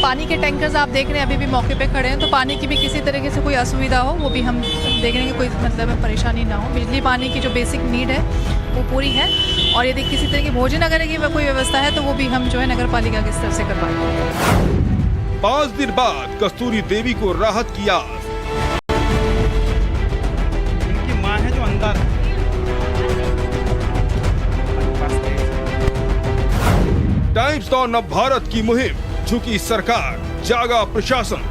पानी के टैंकर्स आप देख रहे हैं अभी भी मौके पे खड़े हैं, तो पानी की भी किसी तरीके से कोई असुविधा हो वो भी हम देख रहे हैं कि कोई मतलब परेशानी ना हो। बिजली पानी की जो बेसिक नीड है वो पूरी है, और यदि किसी तरह की भोजन अगर की कोई व्यवस्था है तो वो भी हम जो है नगर पालिका के स्तर से करवाएंगे। 5 दिन बाद कस्तूरी देवी को राहत की आस। उनकी मां है जो अंदर टाइम्स नाउ नव भारत की मुहिम, झुकी सरकार, जागा प्रशासन।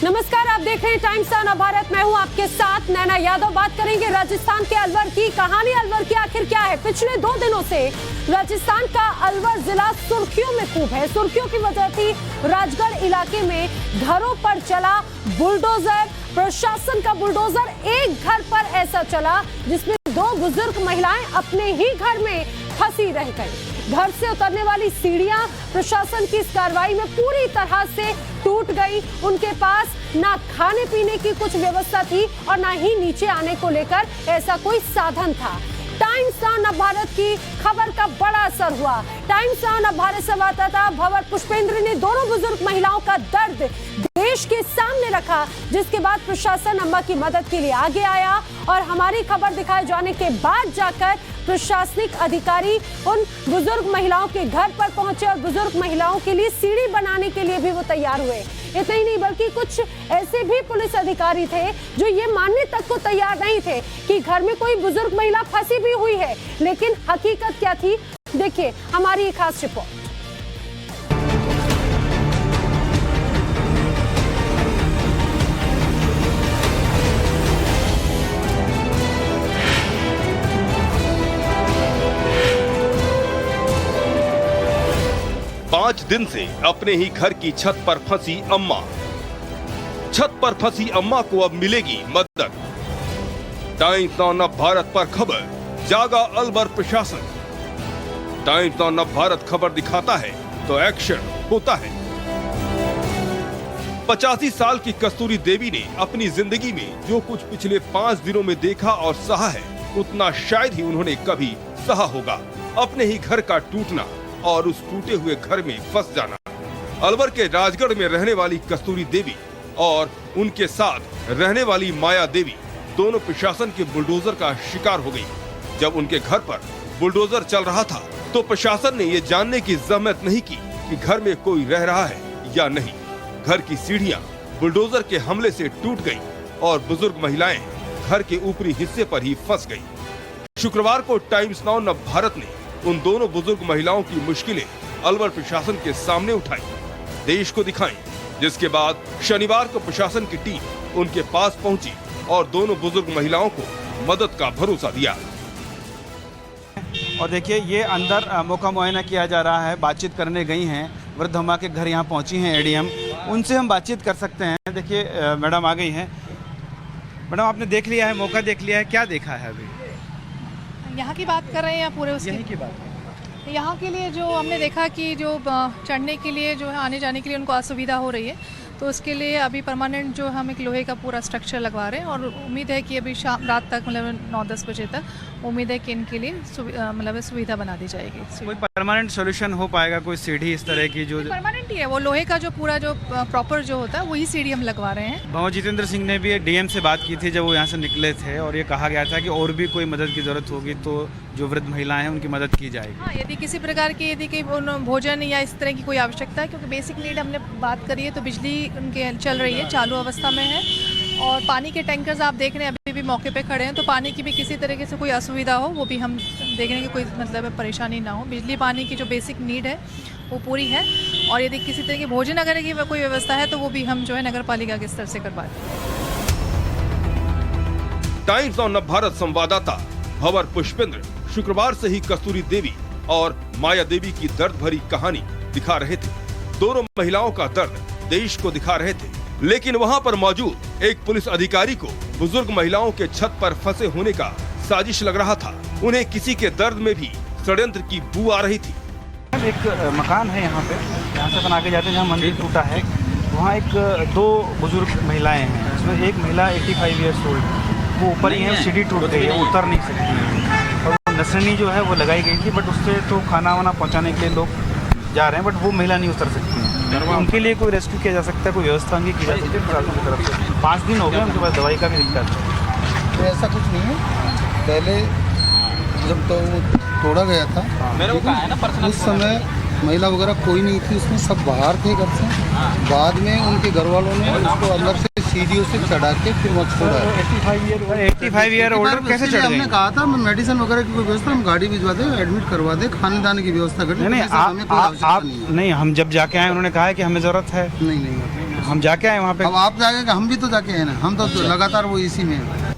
नमस्कार, आप देख रहे हैं टाइम्स नाउ भारत। मैं हूं आपके साथ नैना यादव। बात करेंगे राजस्थान के अलवर की। कहानी अलवर की आखिर क्या है? पिछले 2 दिनों से राजस्थान का अलवर जिला सुर्खियों में खूब है। सुर्खियों की वजह थी राजगढ़ इलाके में घरों पर चला बुलडोजर, प्रशासन का बुलडोजर। एक घर पर ऐसा चला जिसमें 2 बुजुर्ग महिलाएं अपने ही घर में फंसी रह गई। घर से उतरने वाली सीढ़ियां प्रशासन की इस कार्रवाई में पूरी तरह से टूट गई। उनके पास ना खाने पीने की कुछ व्यवस्था थी और ना ही नीचे आने को लेकर ऐसा कोई साधन था। टाइम्स नाउ नव भारत की खबर का बड़ा असर हुआ। टाइम्स नाउ नव भारत संवाददाता भंवर पुष्पेंद्र ने दोनों बुजुर्ग महिलाओं का दर्द देश के सामने रखा, जिसके बाद प्रशासन अम्मा की मदद के लिए आगे आया और हमारी खबर दिखाए जाने के बाद जाकर प्रशासनिक अधिकारी उन बुजुर्ग महिलाओं के घर पर पहुंचे और बुजुर्ग महिलाओं के लिए सीढ़ी बनाने के लिए भी वो तैयार हुए। इतना ही नहीं बल्कि कुछ ऐसे भी पुलिस अधिकारी थे जो ये मानने तक को तैयार नहीं थे कि घर में कोई बुजुर्ग महिला फंसी भी हुई है। लेकिन हकीकत क्या थी, देखिए हमारी एक खास रिपोर्ट। 5 दिन से अपने ही घर की छत पर फंसी अम्मा। छत पर फंसी अम्मा को अब मिलेगी मदद। टाइम्स नाउ नव भारत पर खबर, जागा अलवर प्रशासन। टाइम्स नाउ नव भारत खबर दिखाता है तो एक्शन होता है। 85 साल की कस्तूरी देवी ने अपनी जिंदगी में जो कुछ पिछले 5 दिनों में देखा और सहा है, उतना शायद ही उन्होंने कभी सहा होगा। अपने ही घर का टूटना और उस टूटे हुए घर में फंस जाना। अलवर के राजगढ़ में रहने वाली कस्तूरी देवी और उनके साथ रहने वाली माया देवी दोनों प्रशासन के बुलडोजर का शिकार हो गई। जब उनके घर पर बुलडोजर चल रहा था तो प्रशासन ने ये जानने की जहमत नहीं की कि घर में कोई रह रहा है या नहीं। घर की सीढ़ियां बुलडोजर के हमले से टूट गई और बुजुर्ग महिलाएं घर के ऊपरी हिस्से पर ही फंस गई। शुक्रवार को टाइम्स नाउ नव भारत ने उन दोनों बुजुर्ग महिलाओं की मुश्किलें अलवर प्रशासन के सामने उठाई, देश को दिखाई, जिसके बाद शनिवार को प्रशासन की टीम उनके पास पहुंची और दोनों बुजुर्ग महिलाओं को मदद का भरोसा दिया। और देखिए ये अंदर मौका मुआयना किया जा रहा है। बातचीत करने गई हैं, वृद्ध अम्मा के घर यहाँ पहुँची हैं एडीएम, उनसे हम बातचीत कर सकते हैं। देखिए मैडम आ गई हैं। मैडम आपने देख लिया है, मौका देख लिया है, क्या देखा है अभी? यहाँ की बात कर रहे हैं या पूरे उसकी? यहीं की बात। यहाँ के लिए जो हमने देखा कि जो चढ़ने के लिए जो है आने जाने के लिए उनको असुविधा हो रही है, तो उसके लिए अभी परमानेंट जो हम एक लोहे का पूरा स्ट्रक्चर लगवा रहे हैं और उम्मीद है कि अभी रात तक मतलब 9-10 बजे तक उम्मीद है कि इनके लिए मतलब सुविधा बना दी जाएगी। कोई परमानेंट सॉल्यूशन हो पाएगा? कोई सीढ़ी इस तरह की जो परमानेंट ही है, वो लोहे का जो पूरा जो प्रॉपर जो होता है वही सीढ़ी हम लगवा रहे हैं। भंवर जितेंद्र सिंह ने भी डीएम से बात की थी जब वो यहाँ से निकले थे, और ये कहा गया था कि और भी कोई मदद की जरूरत होगी तो जो वृद्ध महिलाएं हैं उनकी मदद की जाएगी। हाँ, यदि किसी प्रकार की यदि कोई भोजन या इस तरह की कोई आवश्यकता है, क्योंकि बेसिक नीड हमने बात करी है तो बिजली उनके चल रही है, चालू अवस्था में है, और पानी के टैंकर्स आप देख रहे हैं अभी भी मौके पे खड़े हैं, तो पानी की भी किसी तरीके से कोई असुविधा हो वो भी हम देख रहे हैं कि कोई मतलब परेशानी ना हो। बिजली पानी की जो बेसिक नीड है वो पूरी है, और यदि किसी तरह की भोजन अगर की कोई व्यवस्था है तो वो भी हम जो है नगर पालिका के स्तर से करवाएंगे। टाइम्स नाउ नव भारत संवाददाता भंवर पुष्पेंद्र शुक्रवार से ही कस्तूरी देवी और माया देवी की दर्द भरी कहानी दिखा रहे थे। दोनों महिलाओं का दर्द देश को दिखा रहे थे, लेकिन वहां पर मौजूद एक पुलिस अधिकारी को बुजुर्ग महिलाओं के छत पर फंसे होने का साजिश लग रहा था। उन्हें किसी के दर्द में भी षड्यंत्र की बू आ रही थी। एक मकान है यहाँ पे, यहाँ से अपन आगे जाते हैं जहाँ मंदिर टूटा है, वहाँ एक दो बुजुर्ग महिलाएं हैं। उसमें एक महिला 85 ईयर्स ओल्ड, वो ऊपर ही है, सीढ़ी टूट गई है, उतर नहीं सकती है। और वो नसनी जो है वो लगाई गई थी, बट उससे तो खाना वाना पहुँचाने के लिए लोग जा रहे हैं, बट वो महिला नहीं उतर सकती है। उनके लिए कोई रेस्क्यू किया जा सकता है, कोई व्यवस्था उनकी की जा सकती है प्रशासन की तरफ से। 5 दिन हो गए उनके पास दवाई का भी दिक्कत है। तो ऐसा कुछ नहीं है, पहले जब तो वो तोड़ा गया था उस समय महिला वगैरह कोई नहीं थी उसमें, सब बाहर थे घर से। बाद में उनके घर वालों ने उसको अंदर से सीढ़ियों से चढ़ा के फिर वहाँ छोड़ा। 85 ईयर ओल्ड कैसे चढ़ गए? हमने कहा था मेडिसिन वगैरह की कोई व्यवस्था, हम गाड़ी भिजवा दे, एडमिट करवा दे, खाने दाने की व्यवस्था कर दे। नहीं, हम जब जाके आए उन्होंने कहा है कि हमें ज़रूरत है। नहीं, हम जाके आए वहाँ पे। अब आप जाएंगे, हम भी तो जाके हैं ना, हम तो लगातार वो इसी में हैं।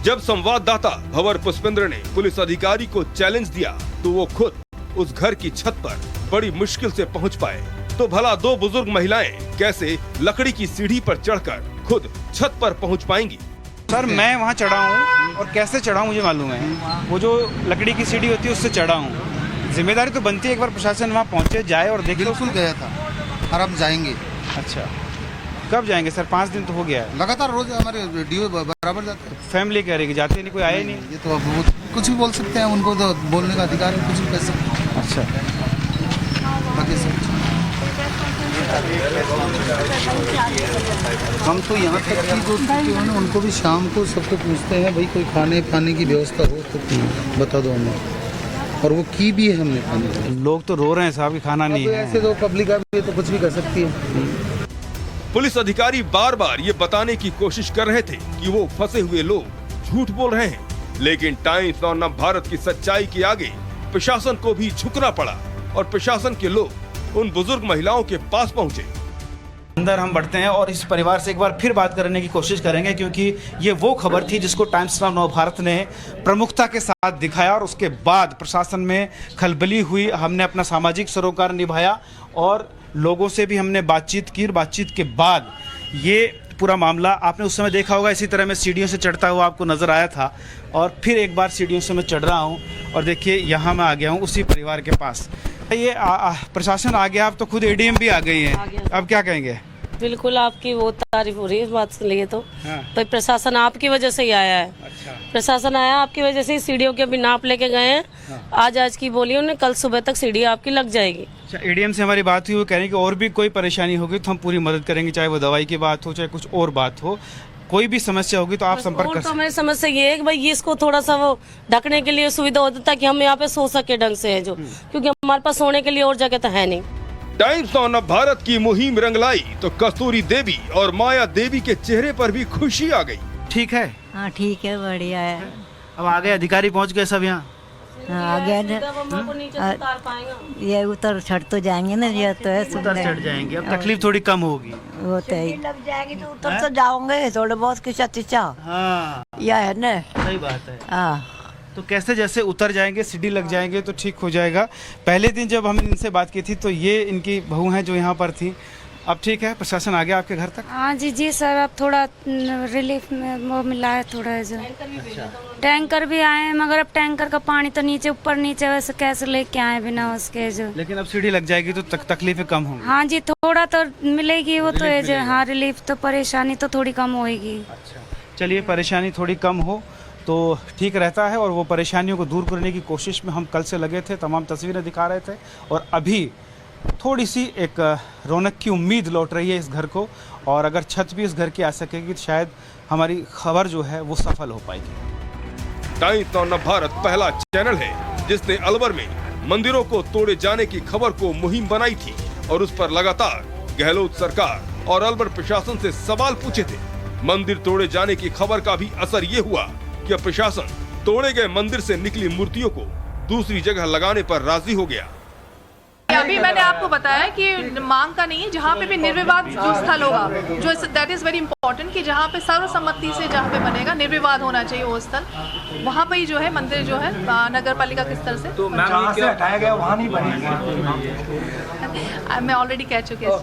जब संवाददाता भंवर पुष्पेंद्र ने पुलिस अधिकारी को चैलेंज दिया तो वो खुद उस घर की छत पर बड़ी मुश्किल से पहुंच पाए, तो भला दो बुजुर्ग महिलाएं कैसे लकड़ी की सीढ़ी पर चढ़कर खुद छत पर पहुंच पाएंगी? सर मैं वहाँ चढ़ा हूँ, और कैसे चढ़ा हूँ मुझे मालूम है। वो जो लकड़ी की सीढ़ी होती है उससे चढ़ा हूँ। जिम्मेदारी तो बनती है एक बार प्रशासन वहाँ पहुँचे, जाए और देखे। बिल्कुल गया था, और अब जाएंगे। अच्छा, कब जाएंगे सर? 5 दिन तो हो गया है। लगातार रोज हमारे डीओ बराबर जाते हैं। फैमिली कह रही कि जाते नहीं, कोई आए नहीं। ये तो अब वो कुछ भी बोल सकते हैं, उनको तो बोलने का अधिकार है, कुछ भी कह सकते हैं। अच्छा, बाकी सब हम तो यहाँ तक कि जो छुट्टी हो ना, उनको भी शाम को सबको पूछते हैं, भाई कोई खाने पाने की व्यवस्था हो तो बता दो हमें, और वो की भी है हमने खाने। लोग तो रो रहे हैं साहब कि खाना नहीं है। ऐसे तो पब्लिक है तो कुछ भी कर सकती है। पुलिस अधिकारी बार बार ये बताने की कोशिश कर रहे थे कि वो फंसे हुए लोग झूठ बोल रहे हैं, लेकिन टाइम्स ऑफ भारत की सच्चाई के आगे प्रशासन को भी झुकना पड़ा और प्रशासन के लोग उन बुजुर्ग महिलाओं के पास पहुंचे। अंदर हम बढ़ते हैं और इस परिवार से एक बार फिर बात करने की कोशिश करेंगे, क्योंकि ये वो खबर थी जिसको टाइम्स ऑफ नवभारत ने प्रमुखता के साथ दिखाया, और उसके बाद प्रशासन में खलबली हुई। हमने अपना सामाजिक सरोकार निभाया और लोगों से भी हमने बातचीत की। बातचीत के बाद ये पूरा मामला आपने उस समय देखा होगा, इसी तरह मैं सीढ़ियों से चढ़ता हुआ आपको नज़र आया था, और फिर एक बार सीढ़ियों से मैं चढ़ रहा हूँ और देखिए यहाँ मैं आ गया हूँ उसी परिवार के पास। ये प्रशासन आ गया, अब तो खुद एडीएम भी आ गई है, अब क्या कहेंगे? बिल्कुल आपकी वो तारीफ हो रही है इस बात के लिए, तो भाई प्रशासन आपकी वजह से ही आया है। अच्छा। प्रशासन आया आपकी वजह से ही, सीढ़ियों के भी नाप लेके गए हैं। आज की बोली उन्हें, कल सुबह तक सीढ़ी आपकी लग जाएगी। अच्छा, एडीएम से हमारी बात हुई, वो कह रहे हैं कि और भी कोई परेशानी होगी तो हम पूरी मदद करेंगे, चाहे वो दवाई की बात हो चाहे कुछ और बात हो, कोई भी समस्या होगी तो आप संपर्क कर सकते हैं। तो हमारी समस्या ये है कि भाई इसको थोड़ा सा वो ढकने के लिए सुविधा होती ताकि हम यहाँ पे सो सके ढंग से, है जो, क्योंकि हमारे पास सोने के लिए और जगह तो है नहीं। टाइम्स ऑफ भारत की मुहिम रंग लाई तो कस्तूरी देवी और माया देवी के चेहरे पर भी खुशी आ गई। ठीक है, हाँ ठीक है, बढ़िया है। अब आ गए, अधिकारी पहुंच गए सब यहाँ। हाँ, आ गया ये उतर छठ तो जाएंगे ना, ये तो है उतर चढ़ जाएंगे, अब तकलीफ थोड़ी कम होगी। वो तो है, लग जाएगी तो उतर तो जाओगे थोड़े बहुत किचा तिचा। हाँ, यह है ना, सही बात है। हाँ, तो कैसे जैसे उतर जाएंगे, सीढ़ी लग जाएंगे तो ठीक हो जाएगा। पहले दिन जब हमने इनसे बात की थी तो ये इनकी बहू हैं जो यहाँ पर थी। अब ठीक है, प्रशासन आ गया आपके घर तक? हाँ जी सर, अब थोड़ा रिलीफ में वो मिला है थोड़ा जो। टैंकर भी आए हैं, मगर अब टैंकर का पानी तो नीचे ऊपर नीचे वैसे कैसे लेके आए बिना उसके जो। लेकिन अब सीढ़ी लग जाएगी तो तकलीफें कम होंगी। हाँ जी, थोड़ा तो मिलेगी वो तो है जो। हाँ, रिलीफ तो, परेशानी तो थोड़ी कम होएगी। अच्छा, चलिए, परेशानी थोड़ी कम हो तो ठीक रहता है, और वो परेशानियों को दूर करने की कोशिश में हम कल से लगे थे, तमाम तस्वीरें दिखा रहे थे, और अभी थोड़ी सी एक रौनक की उम्मीद लौट रही है इस घर को, और अगर छत भी इस घर की आ सकेगी तो शायद हमारी खबर जो है वो सफल हो पाएगी। टाइम्स ऑफ भारत पहला चैनल है जिसने अलवर में मंदिरों को तोड़े जाने की खबर को मुहिम बनाई थी, और उस पर लगातार गहलोत सरकार और अलवर प्रशासन से सवाल पूछे थे। मंदिर तोड़े जाने की खबर का भी असर ये हुआ कि प्रशासन तोड़े गए मंदिर से निकली मूर्तियों को दूसरी जगह लगाने पर राजी हो गया। अभी मैंने आपको बताया कि मांग का नहीं है, जहाँ पे भी निर्विवाद जो स्थल होगा, जो दैट इज वेरी इंपॉर्टेंट, कि जहाँ पे सर्वसम्मति से जहाँ पे बनेगा, निर्विवाद होना चाहिए वो स्थल, वहाँ पे ही जो है मंदिर जो है नगर पालिका के स्तर से। तो जहाँ से हटाया गया वहाँ नहीं बनेगी। मैं ऑलरेडी कह चुकी हूँ।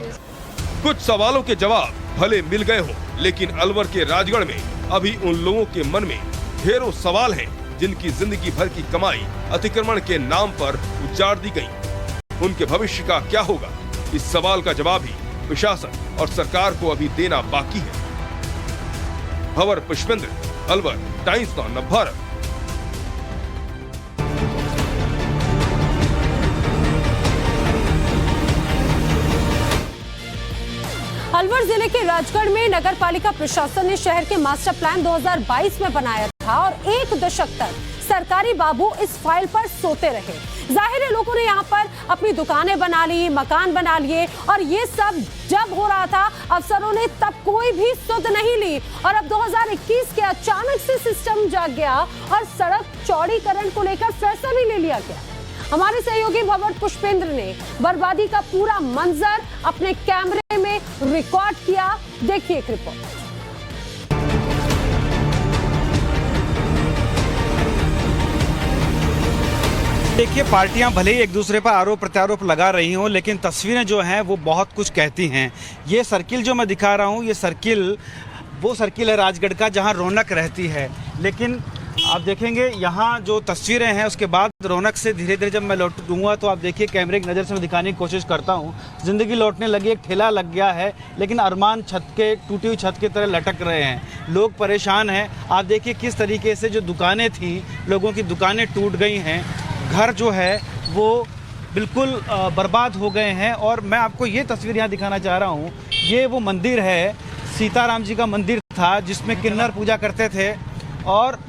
कुछ सवालों के जवाब भले मिल गए हों, लेकिन अलवर के राजगढ़ में अभी उन लोगों के मन में ढेरों सवाल हैं जिनकी जिंदगी भर की कमाई अतिक्रमण के नाम पर उजाड़ दी गई, उनके भविष्य का क्या होगा? इस सवाल का जवाब ही प्रशासन और सरकार को अभी देना बाकी है। भंवर पुष्पेंद्र, अलवर, टाइम्स नाउ नवभारत। अलवर जिले के राजगढ़ में नगर पालिका प्रशासन ने शहर के मास्टर प्लान 2022 में बनाया था और 1 दशक तक सरकारी बाबू इस फाइल पर सोते रहे। जाहिर है लोगों ने यहाँ पर अपनी दुकानें बना ली, मकान बना लिए और ये सब जब हो रहा था अफसरों ने तब कोई भी सुध नहीं ली और अब 2021 के अचानक से सिस्टम जाग गया और सड़क चौड़ीकरण को लेकर फैसला भी ले लिया गया। हमारे सहयोगी भंवर पुष्पेंद्र ने बर्बादी का पूरा मंजर अपने कैमरे में रिकॉर्ड किया। देखिए एक रिपोर्ट। देखिए, पार्टियां भले ही एक दूसरे पर आरोप प्रत्यारोप लगा रही हों, लेकिन तस्वीरें जो हैं वो बहुत कुछ कहती हैं। ये सर्किल जो मैं दिखा रहा हूँ, ये सर्किल वो सर्किल है राजगढ़ का जहाँ रौनक रहती है, लेकिन आप देखेंगे यहाँ जो तस्वीरें हैं उसके बाद रौनक से धीरे धीरे जब मैं लौटूंगा तो आप देखिए कैमरे की नज़र से मैं दिखाने की कोशिश करता हूँ। ज़िंदगी लौटने लगी, एक ठेला लग गया है, लेकिन अरमान छत के टूटी हुई छत की तरह लटक रहे हैं। लोग परेशान हैं। आप देखिए किस तरीके से जो दुकानें थीं, लोगों की दुकानें टूट गई हैं, घर जो है वो बिल्कुल बर्बाद हो गए हैं। और मैं आपको ये तस्वीर यहाँ दिखाना चाह रहा हूँ। ये वो मंदिर है, सीताराम जी का मंदिर था जिसमें किन्नर पूजा करते थे, और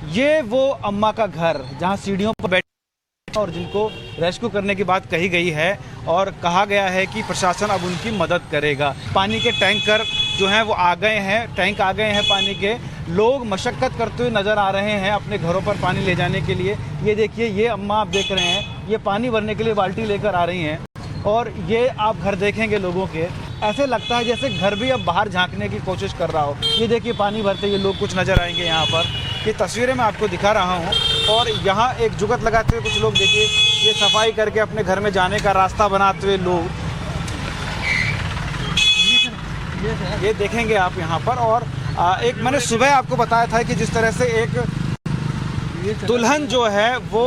ये वो अम्मा का घर जहाँ सीढ़ियों पर बैठे और जिनको रेस्क्यू करने की बात कही गई है और कहा गया है कि प्रशासन अब उनकी मदद करेगा। पानी के टैंकर जो हैं वो आ गए हैं, टैंक आ गए हैं पानी के। लोग मशक्क़त करते हुए नज़र आ रहे हैं अपने घरों पर पानी ले जाने के लिए। ये देखिए, ये अम्मा आप देख रहे हैं, ये पानी भरने के लिए बाल्टी लेकर आ रही हैं और ये आप घर देखेंगे लोगों के, ऐसे लगता है जैसे घर भी अब बाहर झांकने की कोशिश कर रहा हो। ये देखिए पानी भरते ये लोग कुछ नज़र आएंगे यहाँ पर। ये तस्वीरें मैं आपको दिखा रहा हूँ और यहाँ एक जुगत लगाते हुए कुछ लोग देखिए, ये सफाई करके अपने घर में जाने का रास्ता बनाते हुए लोग ये देखेंगे आप यहाँ पर। और एक मैंने सुबह आपको बताया था कि जिस तरह से एक दुल्हन जो है वो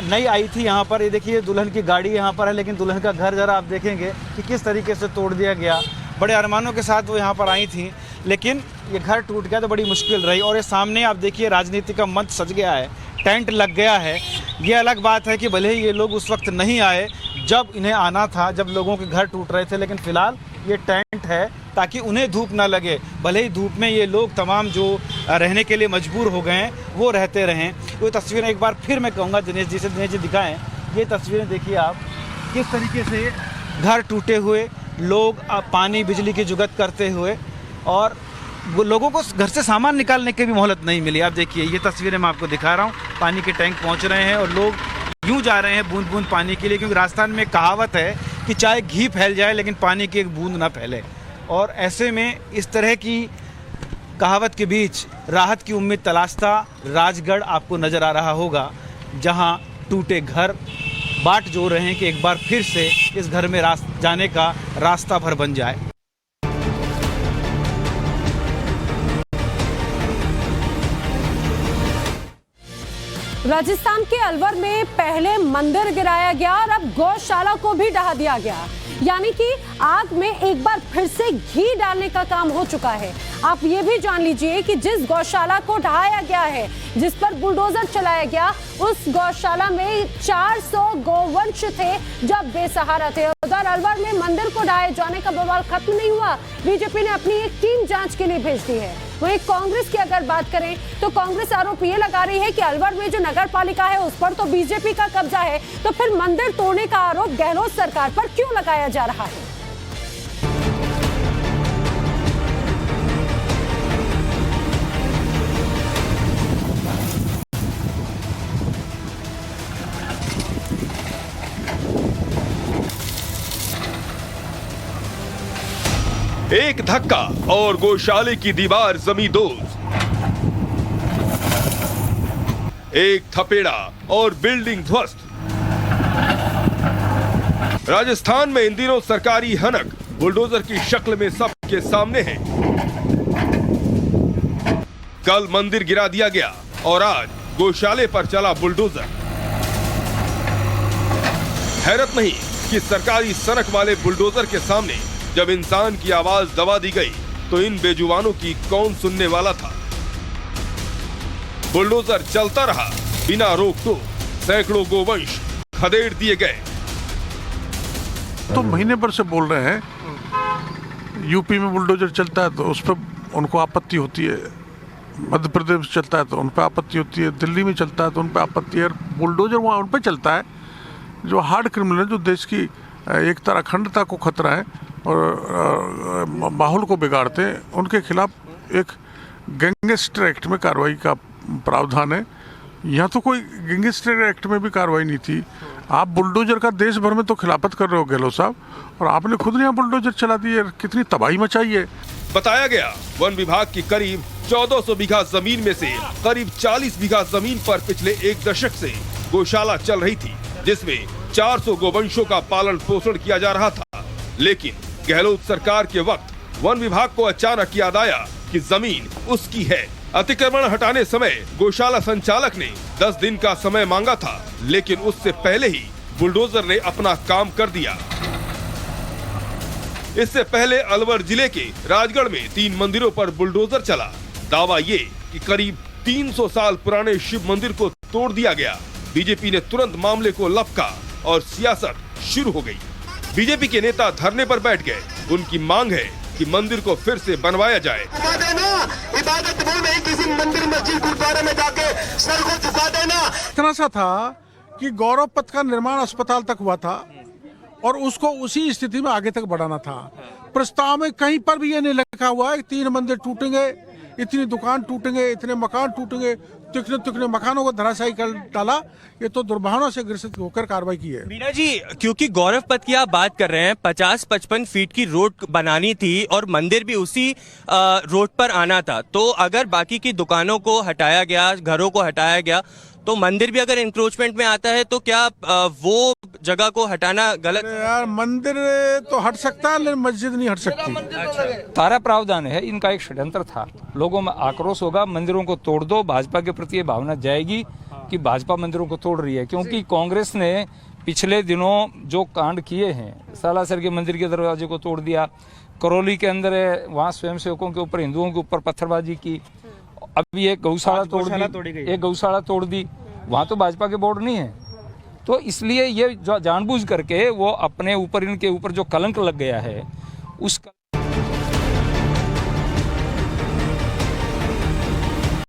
नई आई थी यहाँ पर। ये देखिए दुल्हन की गाड़ी यहाँ पर है, लेकिन दुल्हन का घर जरा आप देखेंगे कि किस तरीके से तोड़ दिया गया। बड़े अरमानों के साथ वो यहाँ पर आई थी, लेकिन ये घर टूट गया तो बड़ी मुश्किल रही। और ये सामने आप देखिए राजनीति का मंच सज गया है, टेंट लग गया है। ये अलग बात है कि भले ही ये लोग उस वक्त नहीं आए जब इन्हें आना था, जब लोगों के घर टूट रहे थे, लेकिन फ़िलहाल ये टेंट है ताकि उन्हें धूप ना लगे। भले ही धूप में ये लोग तमाम जो रहने के लिए मजबूर हो गए हैं वो रहते रहें। वो तस्वीरें एक बार फिर मैं कहूँगा दिनेश जी से, दिनेश जी दिखाएँ ये तस्वीरें। देखिए आप किस तरीके से घर टूटे हुए, लोग पानी बिजली की जुगत करते हुए, और वो लोगों को घर से सामान निकालने की भी मोहलत नहीं मिली। आप देखिए ये तस्वीरें मैं आपको दिखा रहा हूँ। पानी के टैंक पहुँच रहे हैं और लोग यूँ जा रहे हैं बूंद बूंद पानी के लिए, क्योंकि राजस्थान में कहावत है कि चाहे घी फैल जाए लेकिन पानी की एक बूंद ना फैले। और ऐसे में इस तरह की कहावत के बीच राहत की उम्मीद तलाशता राजगढ़ आपको नज़र आ रहा होगा, जहां टूटे घर बाट जोड़ रहे हैं कि एक बार फिर से इस घर में जाने का रास्ता भर बन जाए। राजस्थान के अलवर में पहले मंदिर गिराया गया और अब गौशाला को भी ढहा दिया गया, यानी कि आग में एक बार फिर से घी डालने का काम हो चुका है। आप ये भी जान लीजिए कि जिस गौशाला को ढहाया गया है, जिस पर बुलडोजर चलाया गया, उस गौशाला में 400 गोवंश थे जब बेसहारा थे। उधर अलवर में मंदिर को ढहाए जाने का बवाल खत्म नहीं हुआ। बीजेपी ने अपनी एक टीम जांच के लिए भेज दी है। वहीं कांग्रेस की अगर बात करें तो कांग्रेस आरोप ये लगा रही है कि अलवर में जो नगर पालिका है उस पर तो बीजेपी का कब्जा है, तो फिर मंदिर तोड़ने का आरोप गहलोत सरकार पर क्यों लगाया जा रहा है? एक धक्का और गौशाले की दीवार जमींदोज, एक थपेड़ा और बिल्डिंग ध्वस्त। राजस्थान में इन दिनों सरकारी हनक बुलडोजर की शक्ल में सबके सामने है। कल मंदिर गिरा दिया गया और आज गौशाले पर चला बुलडोजर। हैरत नहीं कि सरकारी सनक वाले बुलडोजर के सामने जब इंसान की आवाज दबा दी गई तो इन बेजुबानों की कौन सुनने वाला था। बुलडोजर चलता रहा बिना रोक टोक, सैकड़ों गोवंश खदेड़ दिए गए। तो महीने भर से बोल रहे हैं, यूपी में बुलडोजर चलता है तो उस पर उनको आपत्ति होती है, मध्य प्रदेश में चलता है तो उन पर आपत्ति होती है, दिल्ली में चलता है तो उन पर आपत्ति है। बुलडोजर वहाँ उन पर चलता है जो हार्ड क्रिमिनल, जो देश की एक तरह अखंडता को खतरा है और माहौल को बिगाड़ते हैं, उनके खिलाफ एक गैंगस्टर एक्ट में कार्रवाई का प्रावधान है। यहाँ तो कोई गैंगस्टर एक्ट में भी कार्रवाई नहीं थी। आप बुलडोजर का देश भर में तो खिलाफत कर रहे हो गहलोत साहब, और आपने खुद यहाँ बुलडोजर चला दिए, कितनी तबाही मचाई है। बताया गया वन विभाग की करीब 1400 बीघा जमीन में से करीब 40 बीघा जमीन पर पिछले एक दशक से गौशाला चल रही थी, जिसमें 400 गोवंशों का पालन पोषण किया जा रहा था। लेकिन गहलोत सरकार के वक्त वन विभाग को अचानक याद आया कि जमीन उसकी है। अतिक्रमण हटाने समय गौशाला संचालक ने 10 दिन का समय मांगा था, लेकिन उससे पहले ही बुलडोजर ने अपना काम कर दिया। इससे पहले अलवर जिले के राजगढ़ में 3 मंदिरों पर बुलडोजर चला। दावा ये कि करीब 300 साल पुराने शिव मंदिर को तोड़ दिया गया। बीजेपी ने तुरंत मामले को लपका और सियासत शुरू हो गई। बीजेपी के नेता धरने पर बैठ गए। उनकी मांग है कि मंदिर को फिर से बनवाया जाए। इबादत वो नहीं, किसी मंदिर मस्जिद गुरुद्वारे में जाके सर को झुका देना। इतना सा था कि गौरव पथ का निर्माण अस्पताल तक हुआ था और उसको उसी स्थिति में आगे तक बढ़ाना था। प्रस्ताव में कहीं पर भी ये नहीं लिखा हुआ है 3 मंदिर टूटेंगे, इतनी दुकान टूटेंगे, इतने मकान टूटेंगे। तिकने मकानों को धराशायी कर डाला। ये तो दुर्भावना से ग्रसित होकर कार्रवाई की है। मीना जी, क्योंकि गौरव पथ की आप बात कर रहे हैं, 50-55 फीट की रोड बनानी थी और मंदिर भी उसी रोड पर आना था। तो अगर बाकी की दुकानों को हटाया गया, घरों को हटाया गया, तो मंदिर भी अगर इंक्रोचमेंट में आता है तो क्या वो जगह को हटाना गलत है? यार मंदिर तो हट सकता है लेकिन मस्जिद नहीं हट सकती। सारा प्रावधान है, इनका एक षड्यंत्र था। लोगों में आक्रोश होगा, मंदिरों को तोड़ दो। भाजपा के प्रति ये भावना जाएगी कि भाजपा मंदिरों को तोड़ रही है, क्योंकि कांग्रेस ने पिछले दिनों जो कांड किए हैं, सालासर के मंदिर के दरवाजे को तोड़ दिया, करौली के अंदर वहाँ स्वयंसेवकों के ऊपर, हिंदुओं के ऊपर पत्थरबाजी की, अभी एक गौशाला तोड़ दी। वहाँ तो भाजपा के बोर्ड नहीं है। तो इसलिए ये जो जानबूझ करके वो अपने ऊपर, इनके ऊपर जो कलंक लग गया है उस